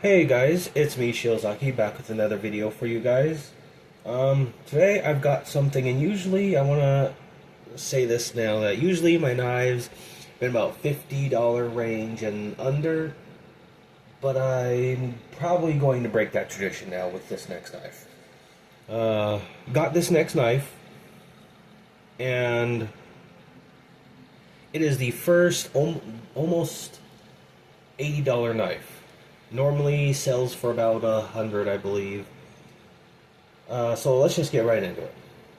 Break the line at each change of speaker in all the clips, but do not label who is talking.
Hey guys, it's me Shiozaki back with another video for you guys. Today I've got something, and usually I want to say this now, that usually my knives been about $50 range and under, but I'm probably going to break that tradition now with this next knife. Got this next knife, and it is the first almost $80 knife. Normally sells for about $100, I believe. So let's just get right into it.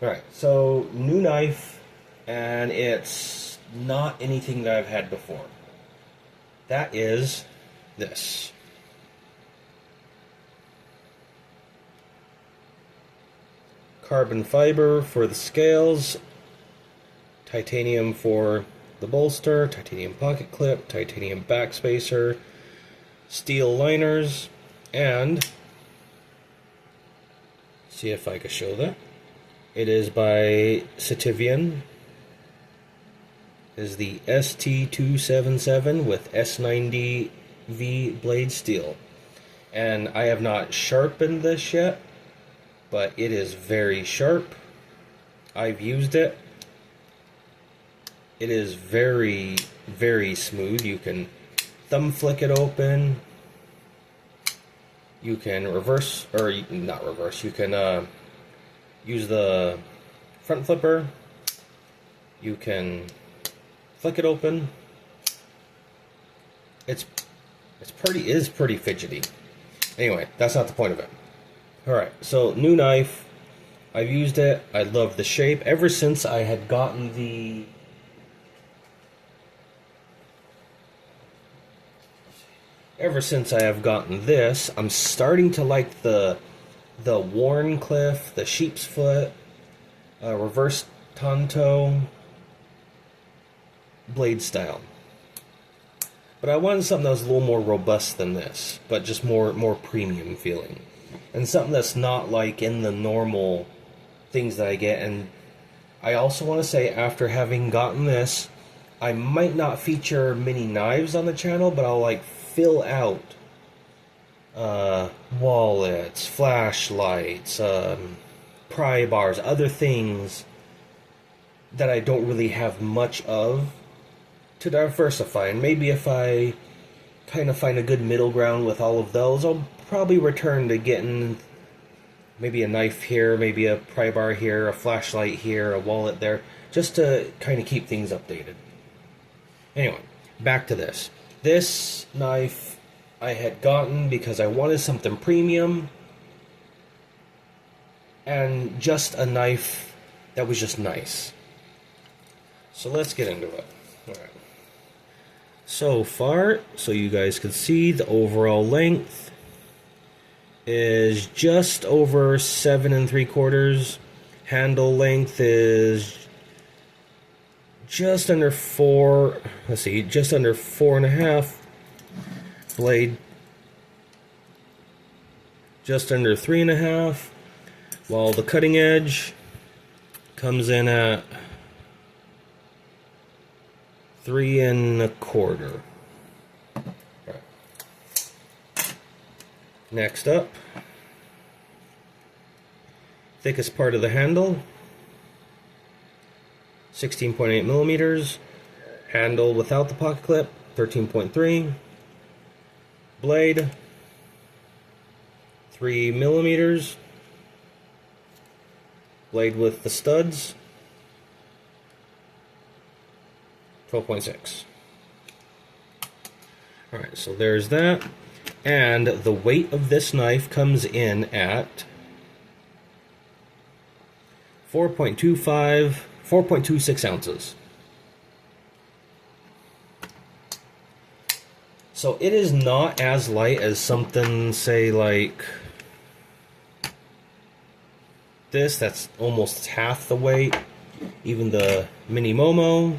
Alright, so new knife, and it's not anything that I've had before. That is this. Carbon fiber for the scales, titanium for the bolster, titanium pocket clip, titanium backspacer, steel liners, and see if I can show that. It is by Sitivien. It is the ST277 with S90V blade steel. And I have not sharpened this yet, but it is very sharp. I've used it. It is very, very smooth. You can thumb flick it open. You can reverse, or not reverse, you can use the front flipper. You can flick it open. It is pretty fidgety. Anyway, that's not the point of it. Alright, so new knife. I've used it. I love the shape. Ever since I had gotten the I have gotten this, I'm starting to like the Warncliffe, the sheep's foot, reverse tanto blade style. But I wanted something that was a little more robust than this, but just more premium feeling. And something that's not like in the normal things that I get. And I also want to say, after having gotten this, I might not feature many knives on the channel, but I'll like fill out wallets, flashlights, pry bars, other things that I don't really have much of, to diversify. And maybe if I kind of find a good middle ground with all of those, I'll probably return to getting maybe a knife here, maybe a pry bar here, a flashlight here, a wallet there, just to kind of keep things updated. Anyway, back to this. This knife I had gotten because I wanted something premium and just a knife that was just nice. So let's get into it. Alright. So far, so you guys can see, the overall length is just over 7 3/4. Handle length is just under 4, just under 4.5. Blade just under 3.5, while the cutting edge comes in at 3 1/4. Right. Next up, thickest part of the handle, 16.8 millimeters. Handle without the pocket clip, 13.3. Blade, 3 millimeters. Blade with the studs, 12.6. Alright, so there's that. And the weight of this knife comes in at 4.26 ounces. So it is not as light as something, say, like this. That's almost half the weight. Even the Mini Momo.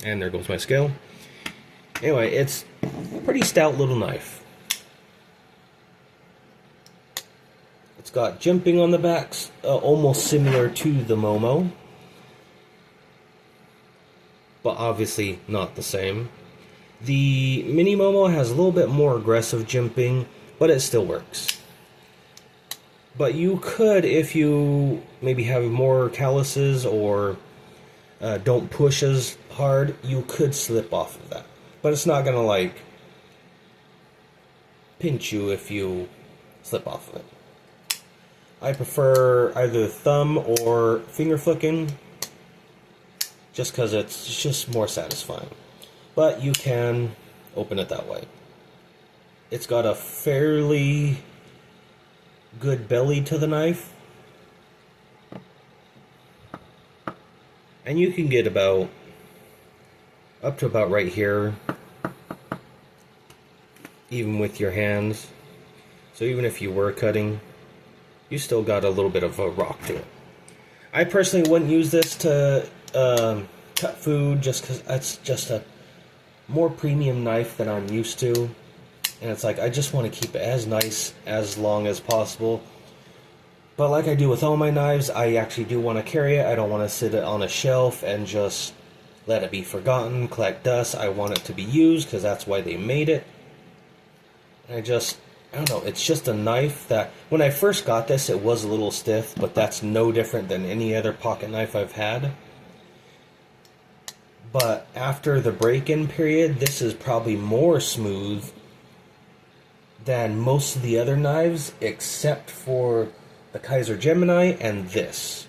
And there goes my scale. Anyway, it's a pretty stout little knife. It's got jimping on the backs, almost similar to the Momo, but obviously not the same. The Mini Momo has a little bit more aggressive jimping, but it still works. But you could, if you maybe have more calluses or don't push as hard, you could slip off of that. But it's not going to, like, pinch you if you slip off of it. I prefer either thumb or finger flicking, just because it's just more satisfying. But you can open it that way. It's got a fairly good belly to the knife, and you can get about up to about right here, even with your hands. So even if you were cutting, you still got a little bit of a rock to it. I personally wouldn't use this to cut food, just because that's just a more premium knife than I'm used to, and it's like I just want to keep it as nice as long as possible. But like I do with all my knives, I actually do want to carry it. I don't want to sit it on a shelf and just let it be forgotten, collect dust. I want it to be used because that's why they made it. And I don't know, it's just a knife that, when I first got this, it was a little stiff, but that's no different than any other pocket knife I've had. But after the break-in period, this is probably more smooth than most of the other knives, except for the Kaiser Gemini and this.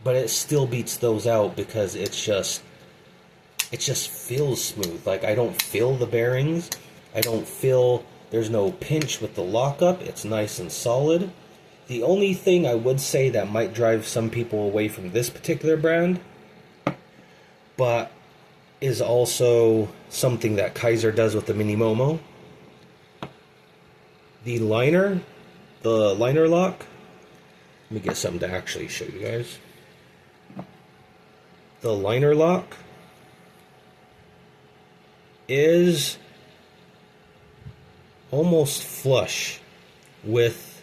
But it still beats those out because it just feels smooth. Like, I don't feel the bearings. I don't feel, there's no pinch with the lockup. It's nice and solid. The only thing I would say that might drive some people away from this particular brand, but is also something that Kaiser does with the Mini Momo, the liner lock. Let me get something to actually show you guys. The liner lock is almost flush with,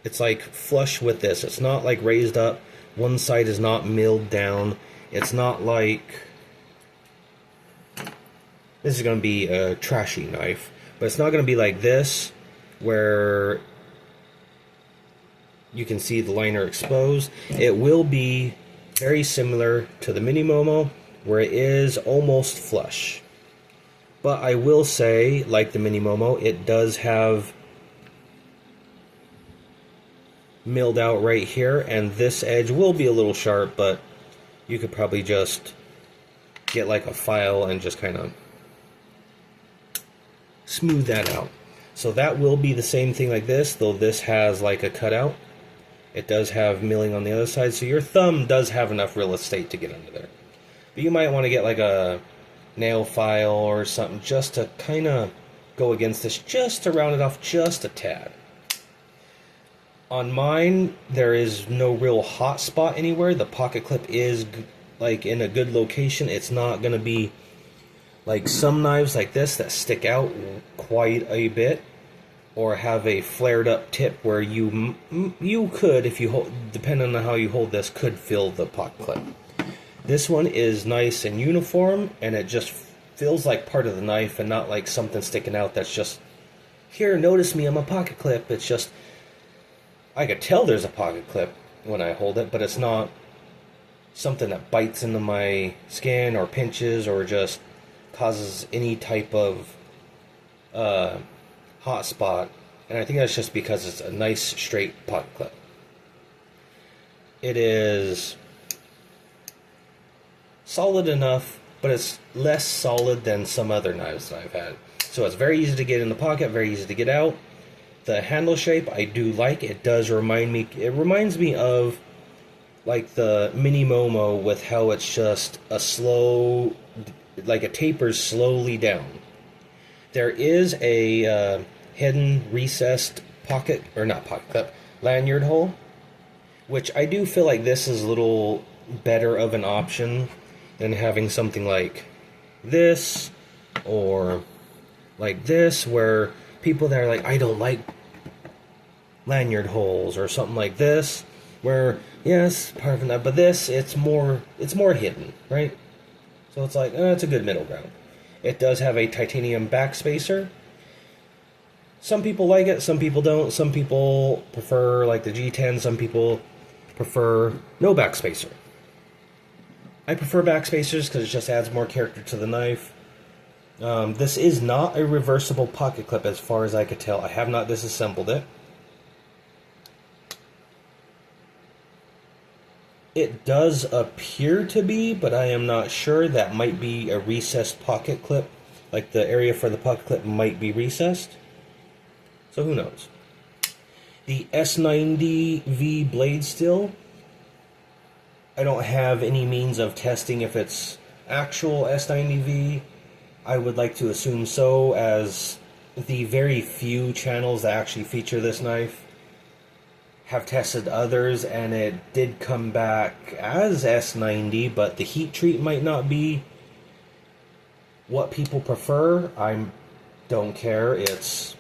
it's like flush with this. It's not like raised up. One side is not milled down. It's not like, this is going to be a trashy knife, but it's not going to be like this, where you can see the liner exposed. It will be very similar to the Mini Momo, where it is almost flush. But I will say, like the Mini Momo, it does have milled out right here, and this edge will be a little sharp, but you could probably just get like a file and just kind of smooth that out. So that will be the same thing like this, though this has like a cutout. It does have milling on the other side, so your thumb does have enough real estate to get under there. But you might want to get like a nail file or something just to kind of go against this, just to round it off just a tad. On mine, there is no real hot spot anywhere. The pocket clip is like in a good location. It's not going to be like some knives like this that stick out quite a bit, or have a flared up tip where you could, if you hold, depending on how you hold this, could feel the pocket clip. This one is nice and uniform, and it just feels like part of the knife and not like something sticking out that's just, here, notice me, I'm a pocket clip. It's just, I could tell there's a pocket clip when I hold it, but it's not something that bites into my skin or pinches or just causes any type of hot spot. And I think that's just because it's a nice straight pocket clip. It is solid enough, but it's less solid than some other knives that I've had. So it's very easy to get in the pocket, very easy to get out. The handle shape I do like. It does remind me, it reminds me of like the Mini Momo, with how it's just a slow, like it tapers slowly down. There is a hidden recessed pocket, or not pocket clip, lanyard hole, which I do feel like this is a little better of an option than having something like this or like this, where people that are like, I don't like lanyard holes, or something like this, where Yes, part of that, but this, it's more hidden, right? So it's like, it's a good middle ground. It does have a titanium backspacer. Some people like it, some people don't. Some people prefer like the G10, some people prefer no backspacer. I prefer backspacers because it just adds more character to the knife. This is not a reversible pocket clip as far as I could tell. I have not disassembled it. It does appear to be, but I am not sure. That might be a recessed pocket clip. Like the area for the pocket clip might be recessed. So who knows? The S90V blade steel. I don't have any means of testing if it's actual S90V. I would like to assume so, as the very few channels that actually feature this knife have tested others, and it did come back as S90, but the heat treat might not be what people prefer. I don't care. It's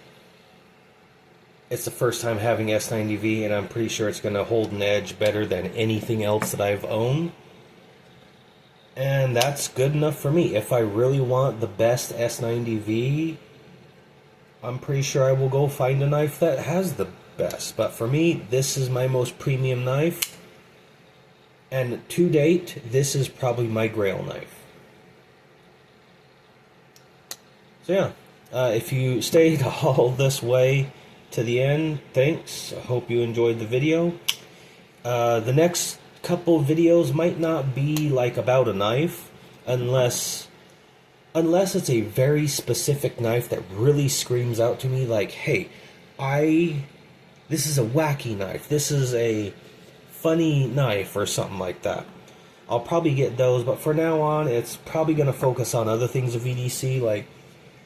the first time having S90V, and I'm pretty sure it's going to hold an edge better than anything else that I've owned. And that's good enough for me. If I really want the best S90V, I'm pretty sure I will go find a knife that has the best. But for me, this is my most premium knife. And to date, this is probably my grail knife. So yeah, if you stayed all this way to the end, thanks. I hope you enjoyed the video. The next couple videos might not be like about a knife, unless it's a very specific knife that really screams out to me like, hey, this is a wacky knife, this is a funny knife, or something like that. I'll probably get those, but for now on, it's probably going to focus on other things of VDC. Like,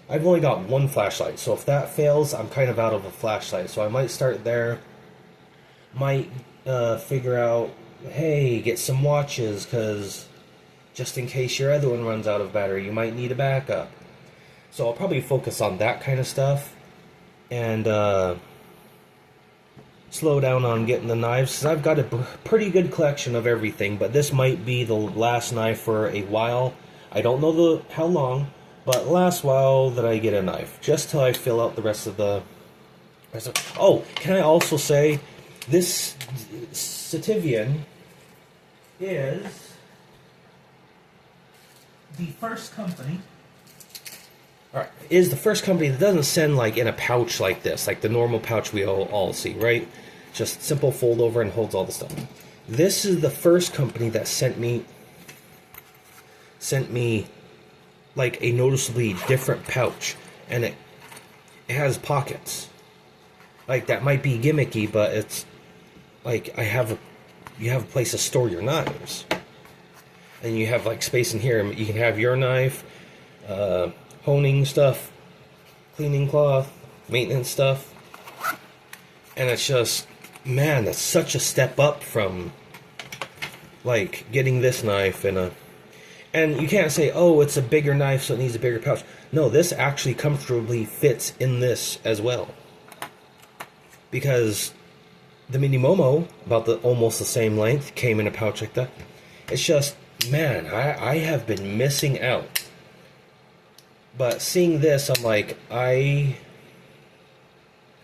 I've only got one flashlight, so if that fails, I'm kind of out of a flashlight. So I might start there. Might figure out, hey, get some watches, because just in case your other one runs out of battery, you might need a backup. So I'll probably focus on that kind of stuff, and slow down on getting the knives, because I've got a pretty good collection of everything, but this might be the last knife for a while. I don't know how long, but last while that I get a knife, just till I fill out the rest of the... Oh, can I also say, this Sitivien is the first company... Alright, is the first company that doesn't send like in a pouch like this, like the normal pouch we all see, right? Just simple fold over and holds all the stuff. This is the first company that sent me like a noticeably different pouch, and it has pockets. Like, that might be gimmicky, but it's like you have a place to store your knives, and you have like space in here. You can have your knife, honing stuff, cleaning cloth, maintenance stuff, and it's just, man, that's such a step up from like getting this knife in a... And you can't say, oh, it's a bigger knife, so it needs a bigger pouch. No, this actually comfortably fits in this as well. Because the Mini Momo, about almost the same length, came in a pouch like that. It's just, man, I have been missing out. But seeing this, I'm like, I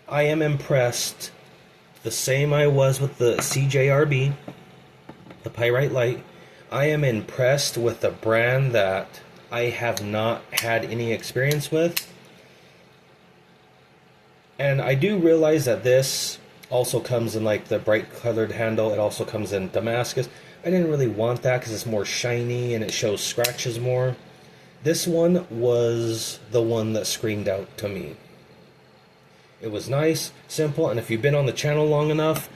am impressed. The same I was with the CJRB, the Pyrite Light. I am impressed with a brand that I have not had any experience with. And I do realize that this also comes in like the bright colored handle. It also comes in Damascus. I didn't really want that because it's more shiny and it shows scratches more. This one was the one that screamed out to me. It was nice, simple, and if you've been on the channel long enough,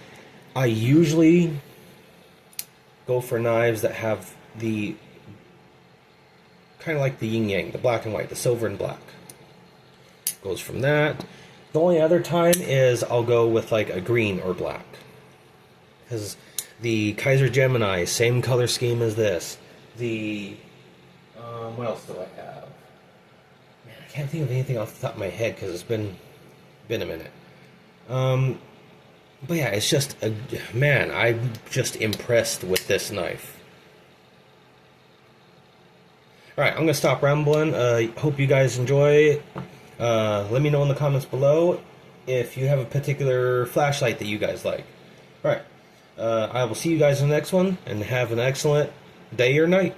I usually go for knives that have the kind of like the yin-yang, the black and white, the silver and black. Goes from that. The only other time is I'll go with like a green or black, because the Kaiser Gemini, same color scheme as this. The what else do I have? Man, I can't think of anything off the top of my head because it's been a minute. But yeah, it's just man, I'm just impressed with this knife. All right, I'm gonna stop rambling. Hope you guys enjoy. Let me know in the comments below if you have a particular flashlight that you guys like. All right, I will see you guys in the next one, and have an excellent day or night.